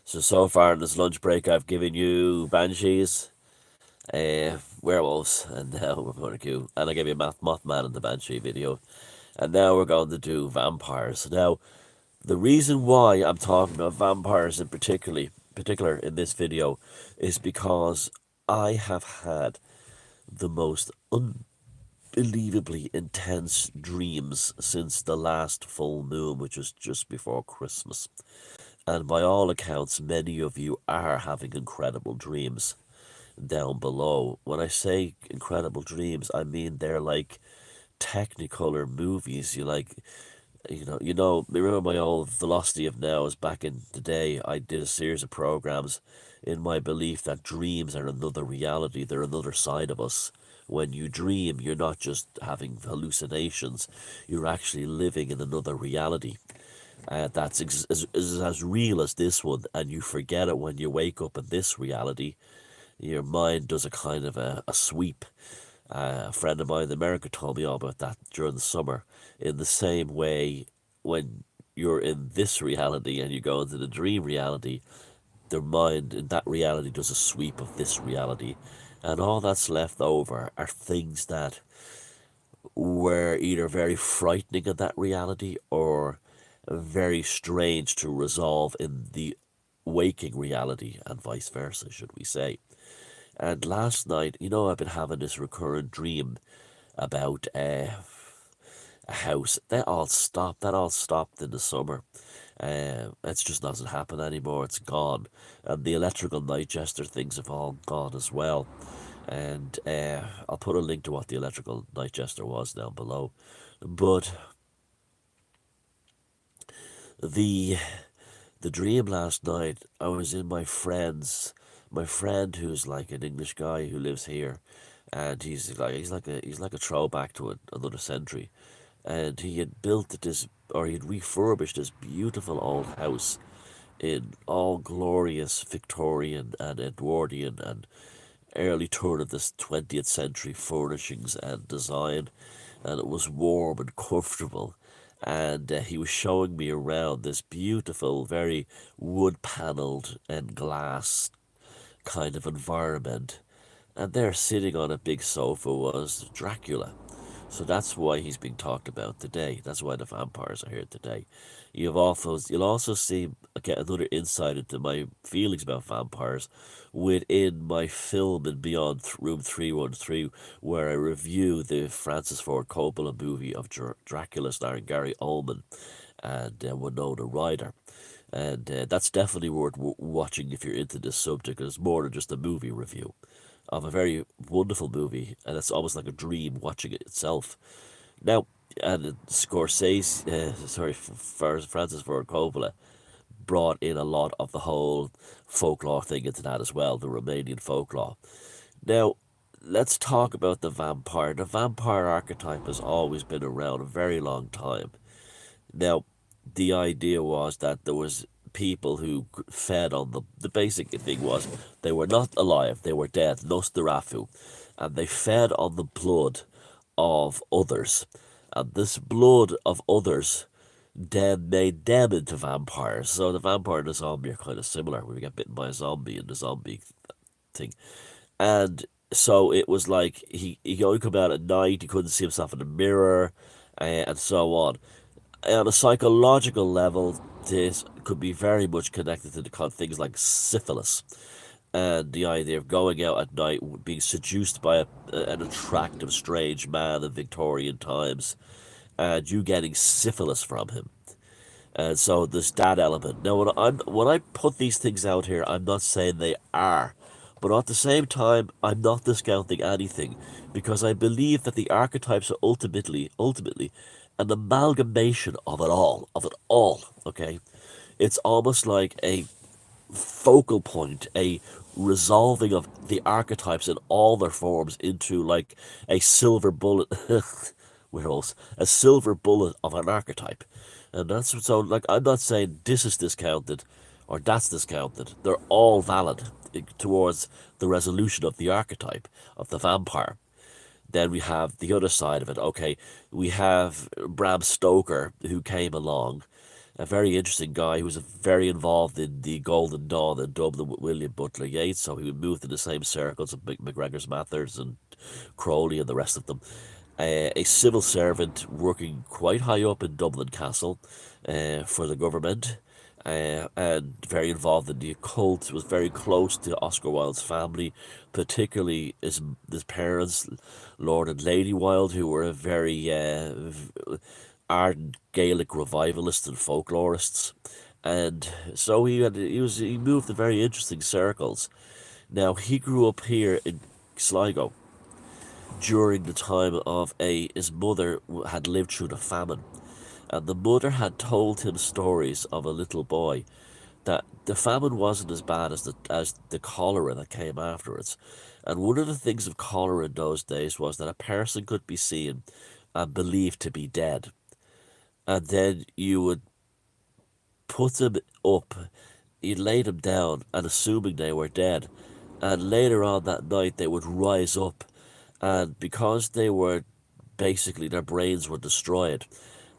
So far in this lunch break, I've given you banshees, werewolves, and now we're going to do. And I gave you Mothman in the banshee video, and now we're going to do vampires. Now, the reason why I'm talking about vampires in particular in this video is because I have had the most unbelievably intense dreams since the last full moon, which was just before Christmas. And by all accounts, many of you are having incredible dreams down below. When I say incredible dreams, I mean they're like technicolor movies. Remember my old Velocity of Nows back in the day? I did a series of programs in my belief that dreams are another reality, they're another side of us. When you dream, you're not just having hallucinations, you're actually living in another reality. That's is as real as this one, and you forget it when you wake up in this reality. Your mind does a kind of a sweep. A friend of mine in America told me all about that during the summer. In the same way, when you're in this reality and you go into the dream reality, their mind in that reality does a sweep of this reality. And all that's left over are things that were either very frightening in that reality or very strange to resolve in the waking reality, and vice versa, should we say. And last night, I've been having this recurrent dream about a house. That all stopped in the summer. It just doesn't happen anymore. It's gone. And the electrical night jester things have all gone as well. And I'll put a link to what the electrical night jester was down below. But the the dream last night, I was in my friend who's like an English guy who lives here, and he's like a throwback to another century, and he had built this, or he had refurbished this beautiful old house in all glorious Victorian and Edwardian and early turn of this 20th century furnishings and design, and it was warm and comfortable. And he was showing me around this beautiful, very wood panelled and glass kind of environment. And there, sitting on a big sofa, was Dracula. So that's why he's being talked about today. That's why the vampires are here today. You'll also see get another insight into my feelings about vampires within my film and beyond Room 313, where I review the Francis Ford Coppola movie of Dracula starring Gary Oldman and Winona Ryder. And that's definitely worth watching if you're into this subject. It's more than just a movie review of a very wonderful movie, and it's almost like a dream watching it itself. Now, and Francis Ford Coppola brought in a lot of the whole folklore thing into that as well, the Romanian folklore. Now, let's talk about the vampire. The vampire archetype has always been around a very long time. Now, the idea was that there was people who fed on the basic thing was they were not alive, they were dead, Nosferatu, and they fed on the blood of others. And this blood of others then made them into vampires. So the vampire and the zombie are kind of similar. We get bitten by a zombie and the zombie thing. And so it was like he only come out at night, he couldn't see himself in the mirror, and so on. On a psychological level, this could be very much connected to the kind of things like syphilis and the idea of going out at night, being seduced by an attractive, strange man in Victorian times, and you getting syphilis from him. And so there's that element. Now, when I put these things out here, I'm not saying they are, but at the same time, I'm not discounting anything, because I believe that the archetypes are ultimately, an amalgamation of it all. Okay, it's almost like a focal point, a resolving of the archetypes in all their forms into like a silver bullet. A silver bullet of an archetype. And that's so like I'm not saying this is discounted or that's discounted. They're all valid towards the resolution of the archetype of the vampire. Then we have the other side of it. Okay, we have Bram Stoker who came along, a very interesting guy who was very involved in the Golden Dawn in Dublin with William Butler Yeats, so he would move in the same circles of MacGregor's Mathers and Crowley and the rest of them. A civil servant working quite high up in Dublin Castle for the government. And very involved in the occult, was very close to Oscar Wilde's family, particularly his parents, Lord and Lady Wilde, who were a very ardent Gaelic revivalists and folklorists, and so he moved in very interesting circles. Now he grew up here in Sligo during the time of his mother had lived through the famine, and the mother had told him stories of a little boy that the famine wasn't as bad as the cholera that came afterwards. And one of the things of cholera in those days was that a person could be seen and believed to be dead, and then you would put them up, you'd lay them down, and assuming they were dead, and later on that night they would rise up, and because they were basically their brains were destroyed,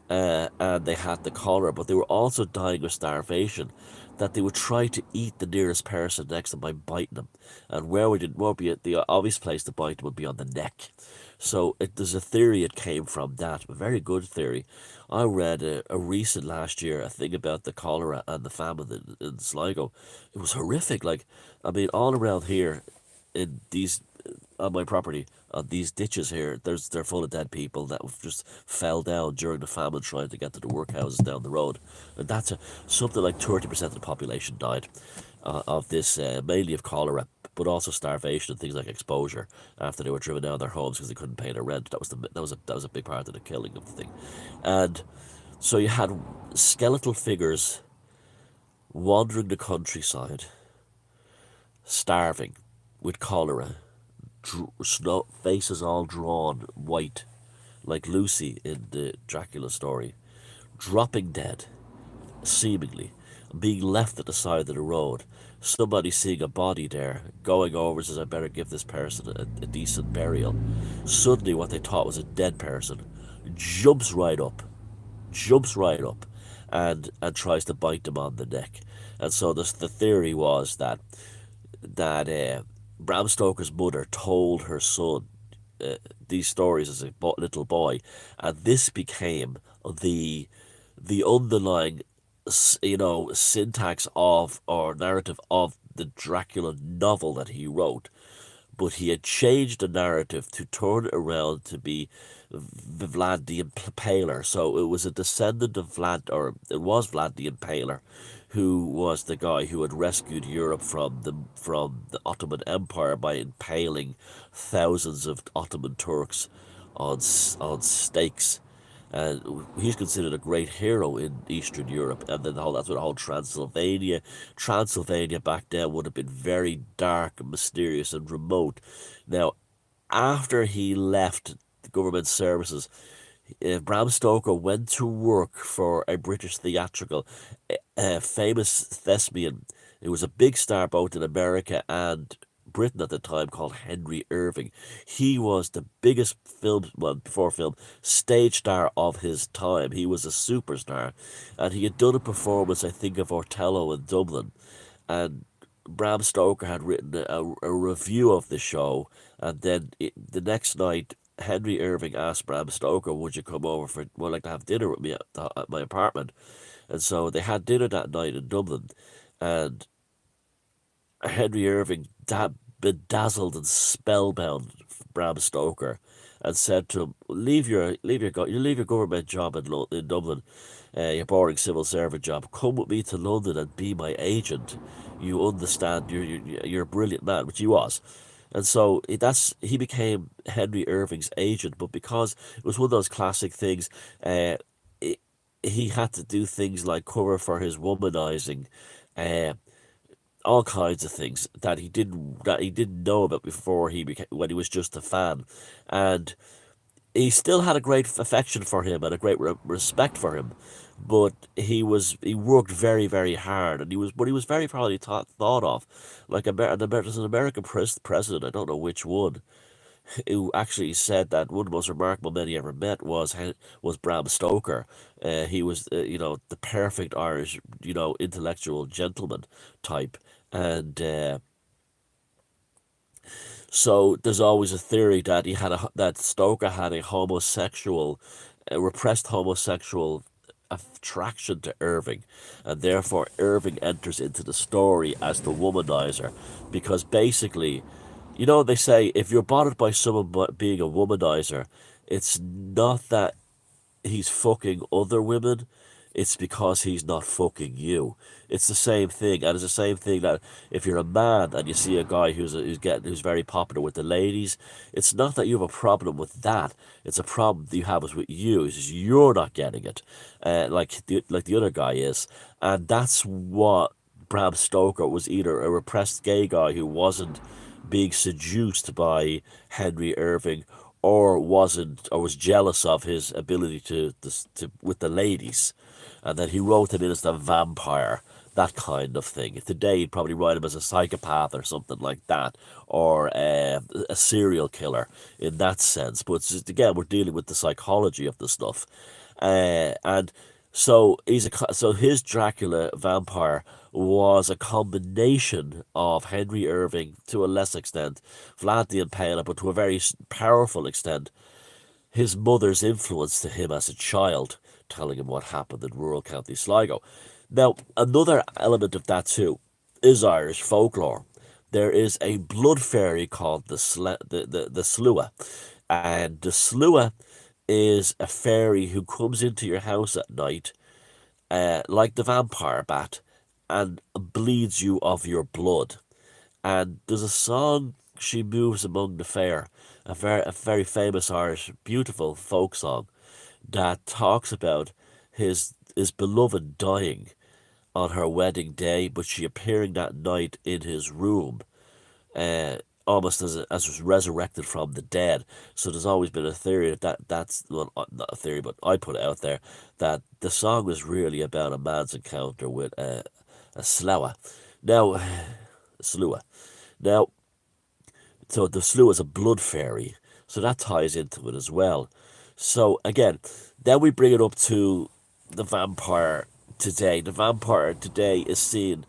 and they had the cholera, but they were also dying of starvation, that they would try to eat the nearest person next to them by biting them, and where we didn't won't be the obvious place to bite them would be on the neck. So there's a theory it came from that, a very good theory. I read a recent last year a thing about the cholera and the famine in Sligo. It was horrific. Like, I mean, all around here, in these on my property, on these ditches here, they're full of dead people that just fell down during the famine trying to get to the workhouses down the road, and something like 30% of the population died of this, mainly of cholera, but also starvation and things like exposure after they were driven out of their homes because they couldn't pay their rent. That was a big part of the killing of the thing, and so you had skeletal figures wandering the countryside, starving with cholera, faces all drawn white, like Lucy in the Dracula story, dropping dead, seemingly, being left at the side of the road. Somebody seeing a body there, going over says, I better give this person a decent burial. Suddenly, what they thought was a dead person jumps right up, jumps right up, and tries to bite them on the neck. And so the theory was that Bram Stoker's mother told her son these stories as a little boy, and this became the underlying syntax of or narrative of the Dracula novel that he wrote. But he had changed the narrative to turn it around to be Vlad the Impaler. So it was a descendant of Vlad, or it was Vlad the Impaler, who was the guy who had rescued Europe from the Ottoman Empire by impaling thousands of Ottoman Turks on stakes. And he's considered a great hero in Eastern Europe. And then that's what the whole Transylvania back then would have been very dark and mysterious and remote. Now, after he left the government services, Bram Stoker went to work for a British theatrical, famous thespian. It was a big star both in America and Britain at the time, called Henry Irving. He was the biggest before film, stage star of his time. He was a superstar, and he had done a performance, I think, of Othello in Dublin, and Bram Stoker had written a review of the show, and then the next night, Henry Irving asked Bram Stoker, "Would you come over would like to have dinner with me at my apartment?" And so they had dinner that night in Dublin, and Henry Irving bedazzled and spellbound Bram Stoker, and said to him, leave your government job in Dublin, your boring civil servant job. Come with me to London and be my agent. You understand? You're a brilliant man," which he was. And so he became Henry Irving's agent. But because it was one of those classic things, uh, it, he had to do things like cover for his womanizing, uh, all kinds of things that he didn't know about before he became when he was just a fan, and he still had a great affection for him and a great respect for him, but he worked very very hard, and he was very probably thought of like there's an American president, I don't know which one, who actually said that one of the most remarkable men he ever met was Bram Stoker. He was, the perfect Irish, intellectual gentleman type, and so there's always a theory that that Stoker had a homosexual, a repressed homosexual attraction to Irving, and therefore Irving enters into the story as the womanizer, because basically, they say if you're bothered by someone being a womanizer, it's not that he's fucking other women, it's because he's not fucking you. It's the same thing, and it's the same thing that if you're a man and you see a guy who's very popular with the ladies, it's not that you have a problem with that. It's a problem that you have is with you. It's just you're not getting it, like the other guy is, and that's what Bram Stoker was, either a repressed gay guy who wasn't being seduced by Henry Irving, or was jealous of his ability to with the ladies, and then he wrote him in as the vampire, that kind of thing. Today he'd probably write him as a psychopath or something like that, or a serial killer in that sense. But it's just, again, we're dealing with the psychology of the stuff, and so so his Dracula vampire was a combination of Henry Irving, to a less extent, Vlad the Impaler, but to a very powerful extent, his mother's influence to him as a child, telling him what happened in rural County Sligo. Now, another element of that too is Irish folklore. There is a blood fairy called the Slua, and the Slua is a fairy who comes into your house at night, like the vampire bat, and bleeds you of your blood. And there's a song, "She Moves Among the Fair," a very famous Irish, beautiful folk song that talks about his beloved dying on her wedding day, but she appearing that night in his room, uh, almost as was resurrected from the dead. So there's always been a theory that's, well, not a theory, but I put it out there, that the song was really about a man's encounter with a slough. Now, Slua. Now, so the Slua is a blood fairy, so that ties into it as well. So again, then we bring it up to the vampire today. The vampire today is seen,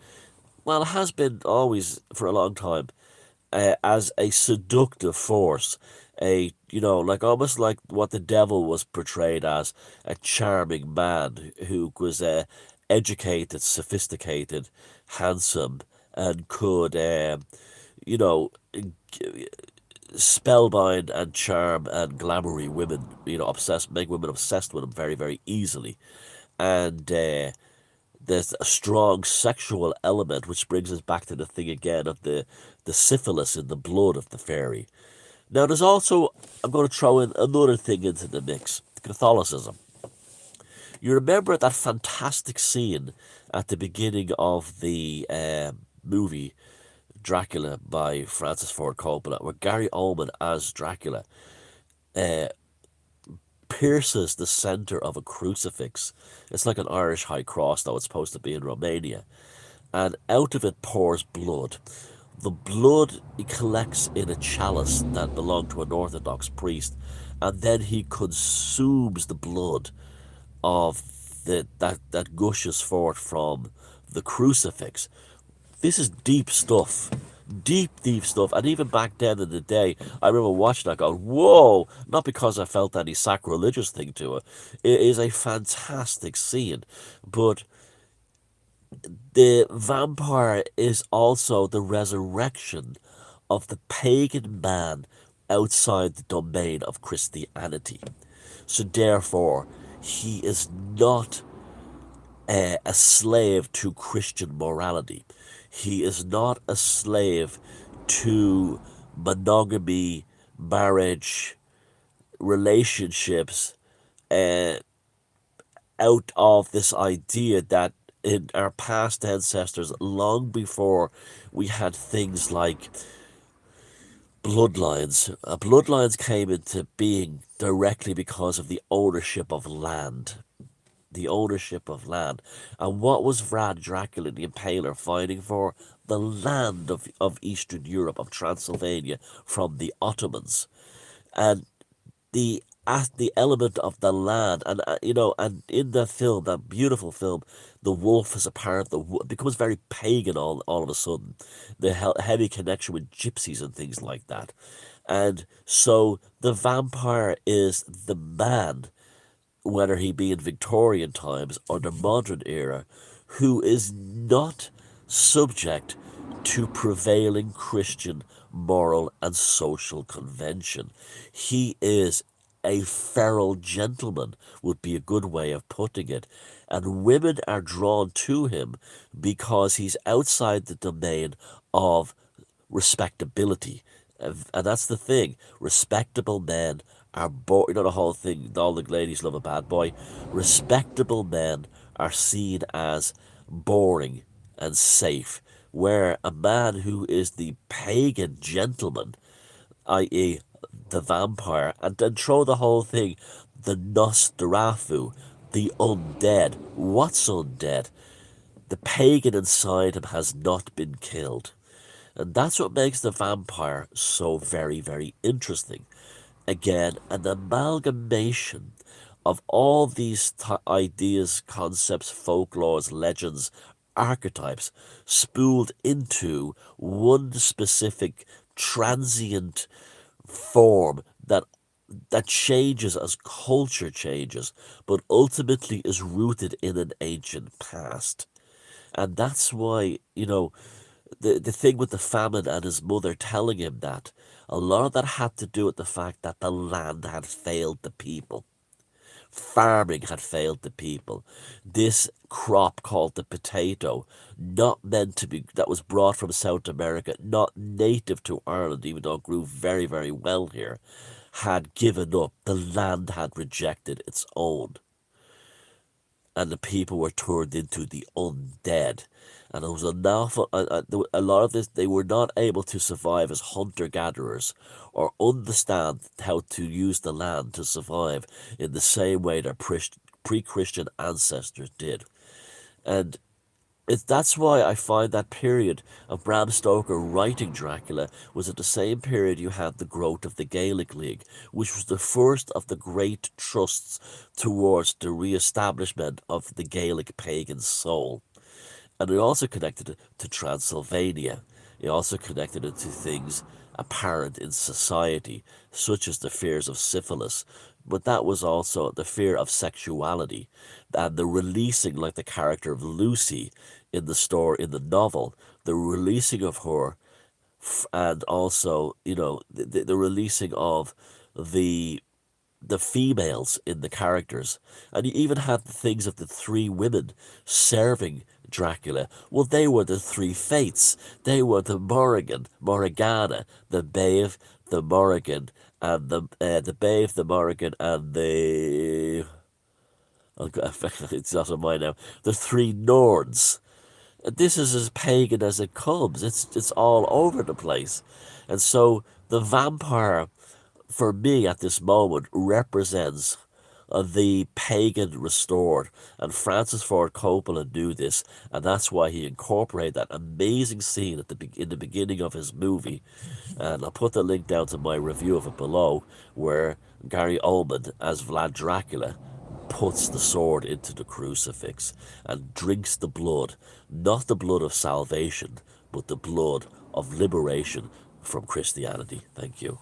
well, it has been always for a long time, as a seductive force, like almost like what the devil was portrayed as, a charming man who was educated, sophisticated, handsome, and could, you know, spellbind and charm and glamoury women, make women obsessed with him very, very easily. And there's a strong sexual element, which brings us back to the thing again of the syphilis in the blood of the fairy. Now, there's also, I'm going to throw in another thing into the mix: Catholicism. You remember that fantastic scene at the beginning of the movie Dracula by Francis Ford Coppola, where Gary Oldman as Dracula pierces the center of a crucifix. It's like an Irish high cross, though it's supposed to be in Romania. And out of it pours blood. The blood he collects in a chalice that belonged to an Orthodox priest, and then he consumes the blood of that gushes forth from the crucifix. This is deep stuff. Deep stuff. And even back then in the day, I remember watching that going, whoa, not because I felt any sacrilegious thing to it. It is a fantastic scene. But the vampire is also the resurrection of the pagan man outside the domain of Christianity. So therefore, he is not a slave to Christian morality. He is not a slave to monogamy, marriage, relationships, uh, out of this idea that in our past ancestors, long before we had things like bloodlines, bloodlines came into being directly because of the ownership of land. the ownership of land. And what was Vlad Dracula the Impaler fighting for? The land of Eastern Europe, of Transylvania, from the Ottomans. And the element of the land, and and in the film, that beautiful film, the wolf is a part of it becomes very pagan all of a sudden. The heavy connection with gypsies and things like that. And so the vampire is the man, whether he be in Victorian times or the modern era, who is not subject to prevailing Christian moral and social convention. He is a feral gentleman, would be a good way of putting it. And women are drawn to him because he's outside the domain of respectability. And that's the thing. Respectable men are the whole thing, all the ladies love a bad boy. Respectable men are seen as boring and safe, where a man who is the pagan gentleman, i.e., the vampire, and then throw the whole thing, the Nosferatu, the undead. What's undead? The pagan inside him has not been killed. And that's what makes the vampire so very, very interesting. Again, an amalgamation of all these ideas, concepts, folklores, legends, archetypes, spooled into one specific transient form that changes as culture changes, but ultimately is rooted in an ancient past. And that's why, the thing with the famine and his mother telling him that, a lot of that had to do with the fact that the land had failed the people. Farming had failed the people. This crop called the potato, not meant to be, that was brought from South America, not native to Ireland, even though it grew very, very well here, had given up. The land had rejected its own, and the people were turned into the undead. And there was an awful, a lot of this, they were not able to survive as hunter-gatherers or understand how to use the land to survive in the same way their pre-Christian ancestors did. And that's why I find that period of Bram Stoker writing Dracula was at the same period you had the growth of the Gaelic League, which was the first of the great trusts towards the re-establishment of the Gaelic pagan soul. And it also connected it to Transylvania. It also connected it to things apparent in society, such as the fears of syphilis, but that was also the fear of sexuality and the releasing, like the character of Lucy in the novel, the releasing of her, and also the releasing of the the females in the characters. And you even had the things of the three women serving Dracula. Well, they were the three fates. They were the Morriganna, the Babe, the Morrigan, and the Babe, the Morrigan, and the... Oh, God, it's not on mine now. The three Norns. This is as pagan as it comes. It's all over the place. And so the vampire, for me at this moment, represents the pagan restored. And Francis Ford Coppola knew this, and that's why he incorporated that amazing scene in the beginning of his movie. And I'll put the link down to my review of it below, where Gary Oldman as Vlad Dracula puts the sword into the crucifix and drinks the blood, not the blood of salvation, but the blood of liberation from Christianity. Thank you.